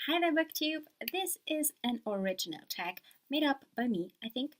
Hi there, BookTube. This is an original tag made up by me, I think.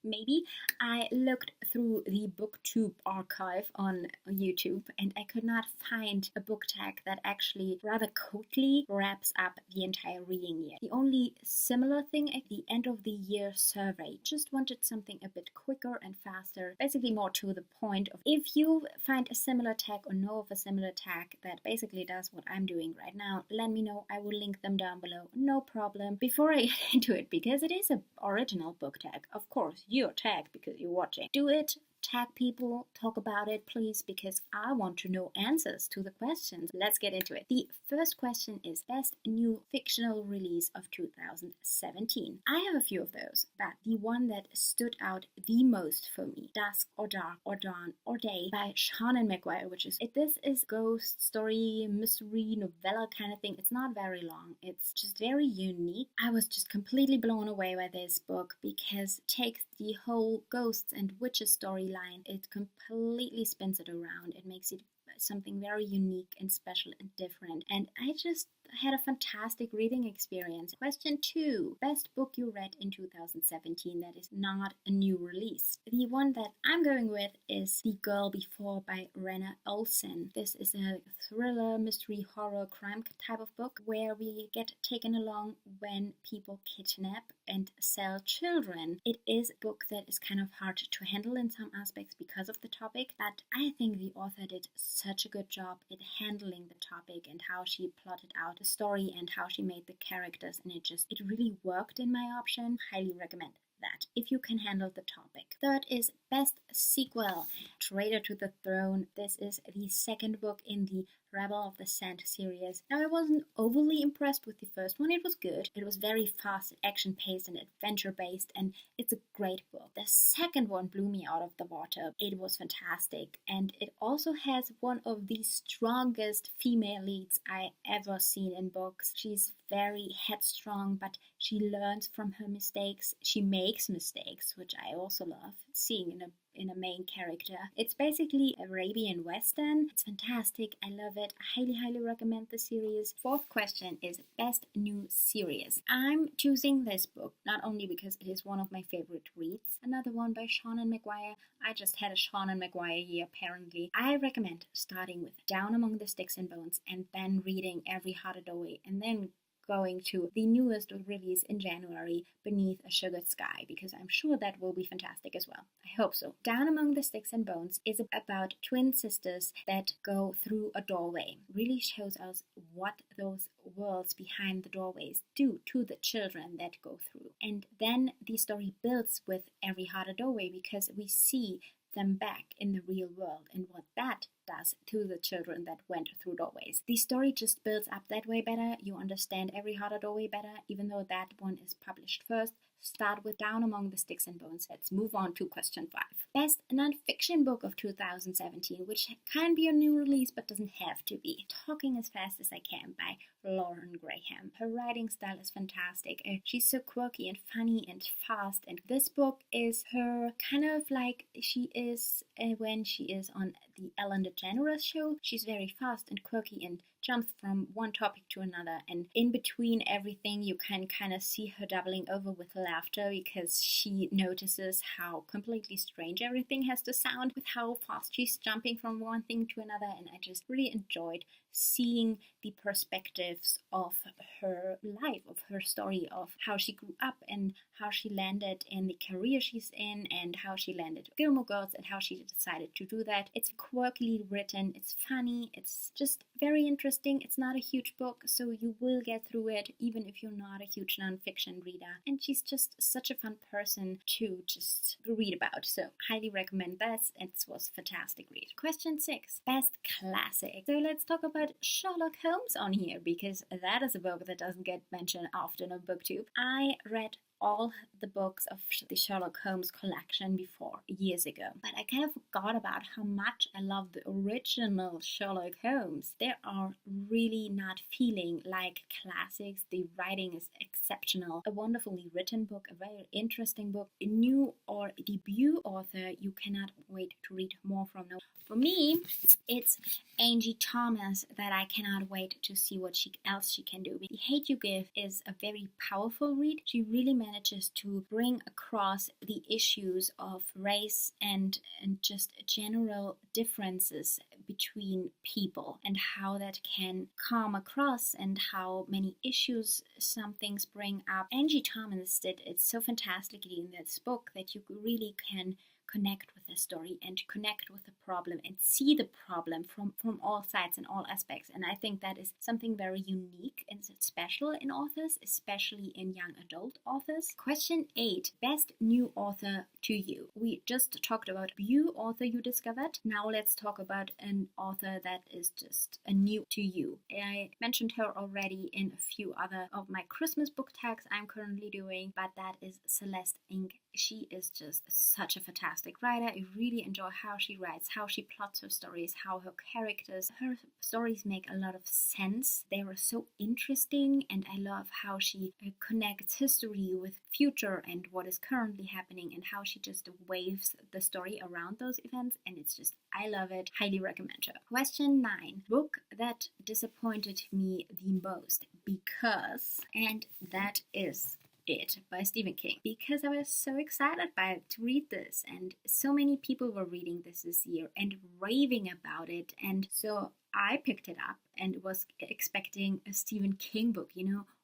Maybe. I looked through the BookTube archive on YouTube and I could not find a book tag that actually rather quickly wraps up the entire reading year. The only similar thing at the end of the year survey just wanted something a bit quicker and faster, basically more to the point of if you find a similar tag or know of a similar tag that basically does what I'm doing right now, let me know. I will link them down below, no problem. Before I get into it, because it is an original book tag, of course, your tag because you're watching. Do it, tag people, talk about it, please, because I want to know answers to the questions. Let's get into it. The first question is best new fictional release of 2017. I have a few of those, but the one that stood out the most for me, Dusk or Dark or Dawn or Day by Shannon McGuire, this is ghost story, mystery, novella kind of thing. It's not very long. It's just very unique. I was just completely blown away by this book because it takes the whole ghosts and witches storyline. It completely spins it around. It makes it something very unique and special and different. And I just had a fantastic reading experience. Question 2. Best book you read in 2017 that is not a new release. The one that I'm going with is The Girl Before by Rena Olsen. This is a thriller, mystery, horror, crime type of book where we get taken along when people kidnap and sell children. It is a book that is kind of hard to handle in some aspects because of the topic, but I think the author did such a good job at handling the topic and how she plotted out the story and how she made the characters, and it really worked in my option. Highly recommend that if you can handle the topic. Third is best sequel, Traitor to the Throne. This is the second book in the Rebel of the Sand series. Now, I wasn't overly impressed with the first one. It was good. It was very fast, action-paced and adventure-based, and it's a great book. The second one blew me out of the water. It was fantastic, and it also has one of the strongest female leads I ever seen in books. She's very headstrong, but she learns from her mistakes. She makes mistakes, which I also love seeing in a main character. It's basically Arabian Western. It's fantastic. I love it. I highly recommend the series. Fourth question is best new series. I'm choosing this book not only because it is one of my favorite reads, another one by Shannon McGuire. I just had a Shannon McGuire year apparently. I recommend starting with Down Among the Sticks and Bones and then reading Every Heart a Doorway and then going to the newest release in January, Beneath a Sugar Sky, because I'm sure that will be fantastic as well. I hope so. Down Among the Sticks and Bones is about twin sisters that go through a doorway. Really shows us what those worlds behind the doorways do to the children that go through. And then the story builds with Every Heart a Doorway because we see them back in the real world and what that does to the children that went through doorways. The story just builds up that way better. You understand Every Heart a Doorway better, even though that one is published first. Start with Down Among the Sticks and Bones. Let's move on to question 5. Best non-fiction book of 2017, which can be a new release but doesn't have to be. Talking as Fast as I Can by Lauren Graham. Her writing style is fantastic. She's so quirky and funny and fast, and this book is her kind of like she is when she is on the Ellen DeGeneres show. She's very fast and quirky and jumps from one topic to another, and in between everything you can kind of see her doubling over with laughter because she notices how completely strange everything has to sound with how fast she's jumping from one thing to another. And I just really enjoyed seeing the perspectives of her life, of her story, of how she grew up and how she landed in the career she's in and how she landed with Gilmore Girls and how she decided to do that. It's quirkily written, it's funny, it's just very interesting. It's not a huge book, so you will get through it even if you're not a huge non-fiction reader. And she's just such a fun person to just read about, so highly recommend that. It was a fantastic read. Question 6. Best classic. So let's talk about Sherlock Holmes on here because that is a book that doesn't get mentioned often on BookTube. I read all the books of the Sherlock Holmes collection before years ago, but I kind of forgot about how much I love the original Sherlock Holmes. They are really not feeling like classics. The writing is exceptional. A wonderfully written book, a very interesting book, a new or debut author you cannot wait to read more from. Now, for me, it's Angie Thomas that I cannot wait to see what else she can do. The Hate You Give is a very powerful read. She really manages to bring across the issues of race and just general differences between people and how that can come across and how many issues some things bring up. Angie Thomas did it so fantastically in this book that you really can connect with the story and connect with the problem and see the problem from all sides and all aspects. And I think that is something very unique and special in authors, especially in young adult authors. Question 8. Best new author to you. We just talked about new author you discovered. Now let's talk about an author that is just a new to you. I mentioned her already in a few other of my Christmas book tags I'm currently doing, but that is Celeste Ng. She is just such a fantastic writer. I really enjoy how she writes, how she plots her stories, how her stories make a lot of sense. They are so interesting, and I love how she connects history with future and what is currently happening, and how she just waves the story around those events, and it's just, I love it. Highly recommend her. Question 9. Book that disappointed me the most because, and that is It by Stephen King, because I was so excited to read this, and so many people were reading this year and raving about it, and so I picked it up and was expecting a Stephen King book,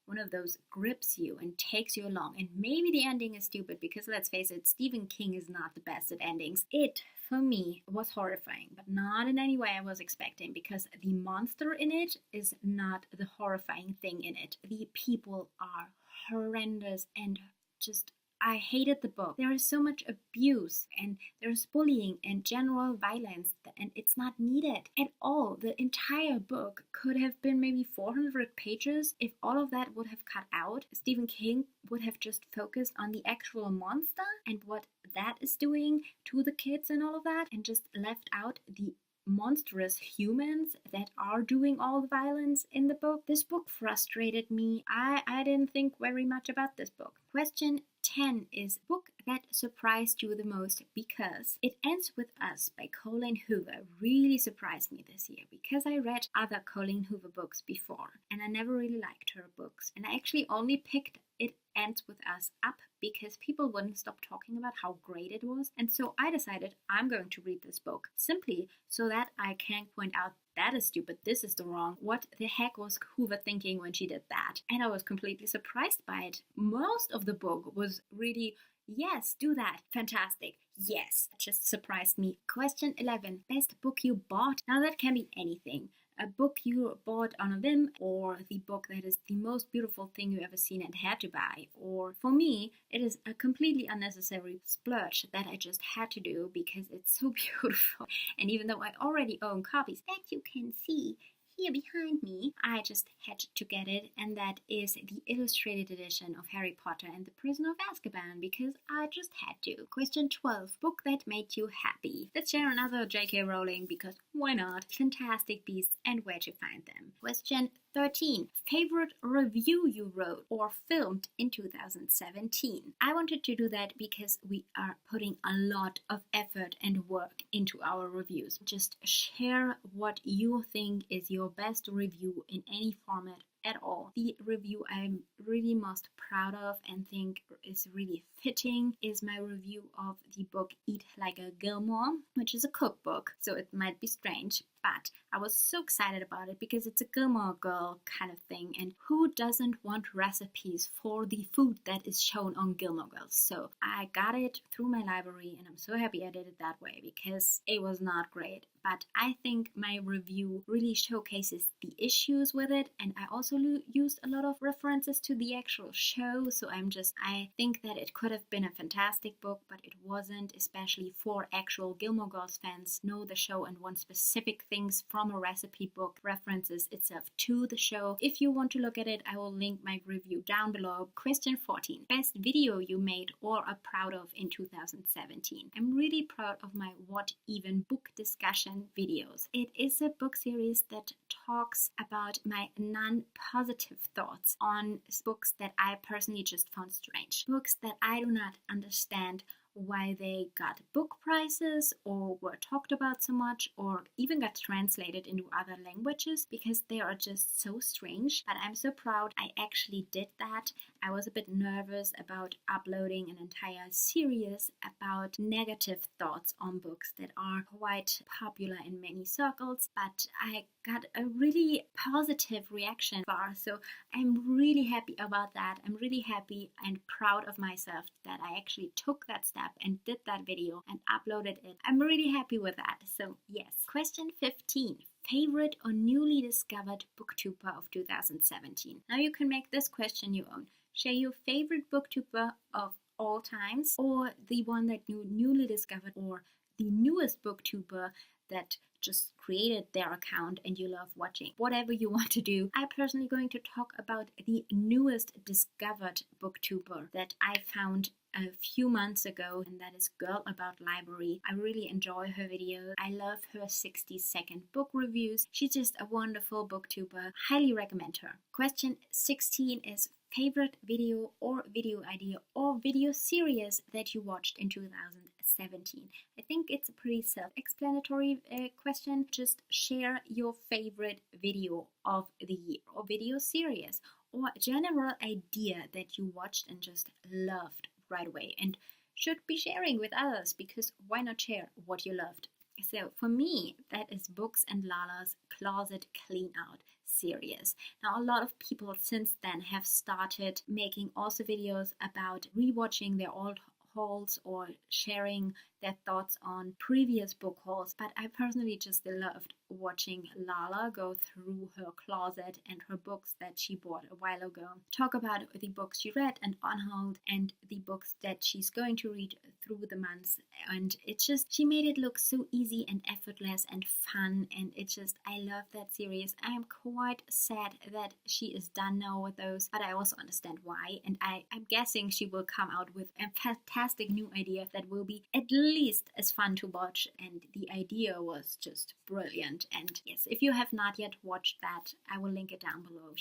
one of those grips you and takes you along. And maybe the ending is stupid because, let's face it, Stephen King is not the best at endings. It, for me, was horrifying, but not in any way I was expecting, because the monster in it is not the horrifying thing in it. The people are horrendous and just, I hated the book. There is so much abuse and there's bullying and general violence, and it's not needed at all. The entire book could have been maybe 400 pages. If all of that would have cut out, Stephen King would have just focused on the actual monster and what that is doing to the kids and all of that, and just left out the monstrous humans that are doing all the violence in the book. This book frustrated me. I didn't think very much about this book. Question 10 is book that surprised you the most because It Ends With Us by Colleen Hoover really surprised me this year, because I read other Colleen Hoover books before and I never really liked her books, and I actually only picked It Ends With Us up because people wouldn't stop talking about how great it was, and so I decided I'm going to read this book simply so that I can point out that is stupid, this is the wrong, what the heck was Hoover thinking when she did that? And I was completely surprised by it. Most of the book was really, yes, do that, fantastic, yes, it just surprised me. Question 11, best book you bought. Now that can be anything. A book you bought on a whim, or the book that is the most beautiful thing you ever seen and had to buy. Or for me, it is a completely unnecessary splurge that I just had to do because it's so beautiful. And even though I already own copies that you can see here behind me, I just had to get it, and that is the illustrated edition of Harry Potter and the Prisoner of Azkaban, because I just had to. Question 12, book that made you happy. Let's share another J.K. Rowling, because why not? Fantastic Beasts and Where'd You Find Them. Question 13, favorite review you wrote or filmed in 2017. I wanted to do that because we are putting a lot of effort and work into our reviews. Just share what you think is your best review in any format at all. The review I'm really most proud of and think is really fitting is my review of the book Eat Like a Gilmore, which is a cookbook, so it might be strange, but I was so excited about it because it's a Gilmore Girl kind of thing, and who doesn't want recipes for the food that is shown on Gilmore Girls? So I got it through my library, and I'm so happy I did it that way because it was not great, but I think my review really showcases the issues with it, and I also used a lot of references to the actual show, so I think that it could have been a fantastic book, but it wasn't, especially for actual Gilmore Girls fans know the show and one specific things from a recipe book, references itself to the show. If you want to look at it, I will link my review down below. Question 14. Best video you made or are proud of in 2017. I'm really proud of my What Even book discussion videos. It is a book series that talks about my non-positive thoughts on books that I personally just found strange. Books that I do not understand why they got book prizes or were talked about so much or even got translated into other languages, because they are just so strange. But I'm so proud I actually did that. I was a bit nervous about uploading an entire series about negative thoughts on books that are quite popular in many circles, but I got a really positive reaction far, so I'm really happy about that. I'm really happy and proud of myself that I actually took that step and did that video and uploaded it. I'm really happy with that. So yes. Question 15. Favorite or newly discovered booktuber of 2017. Now you can make this question your own. Share your favorite booktuber of all times, or the one that you newly discovered, or the newest booktuber that just created their account and you love watching. Whatever you want to do. I'm personally going to talk about the newest discovered booktuber that I found a few months ago, and that is Girl About Library. I really enjoy her videos. I love her 60-second book reviews. She's just a wonderful booktuber. Highly recommend her. Question 16 is favorite video or video idea or video series that you watched in 2017. I think it's a pretty self-explanatory question. Just share your favorite video of the year or video series or a general idea that you watched and just loved right away and should be sharing with others, because why not share what you loved? So for me, that is Books and Lala's Closet Clean Out series. Now a lot of people since then have started making also videos about rewatching their old hauls or sharing their thoughts on previous book hauls, but I personally just loved watching Lala go through her closet and her books that she bought a while ago, talk about the books she read and unhauled and the books that she's going to read through the months, and it's just, she made it look so easy and effortless and fun, and it's just, I love that series. I am quite sad that she is done now with those, but I also understand why, and I'm guessing she will come out with a fantastic new idea that will be at least as fun to watch, and the idea was just brilliant. And yes, if you have not yet watched that, I will link it down below.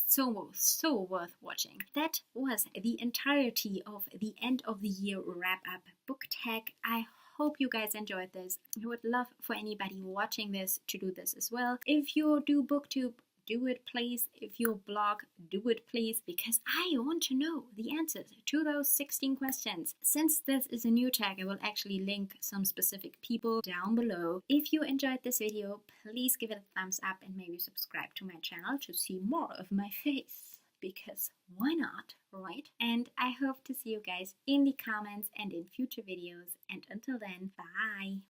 So worth watching. That was the entirety of the end of the year wrap up book tag. I hope you guys enjoyed this. I would love for anybody watching this to do this as well. If you do booktube, do it please. If you blog, do it please, because I want to know the answers to those 16 questions. Since this is a new tag, I will actually link some specific people down below. If you enjoyed this video, please give it a thumbs up and maybe subscribe to my channel to see more of my face, because why not, right? And I hope to see you guys in the comments and in future videos, and until then, bye!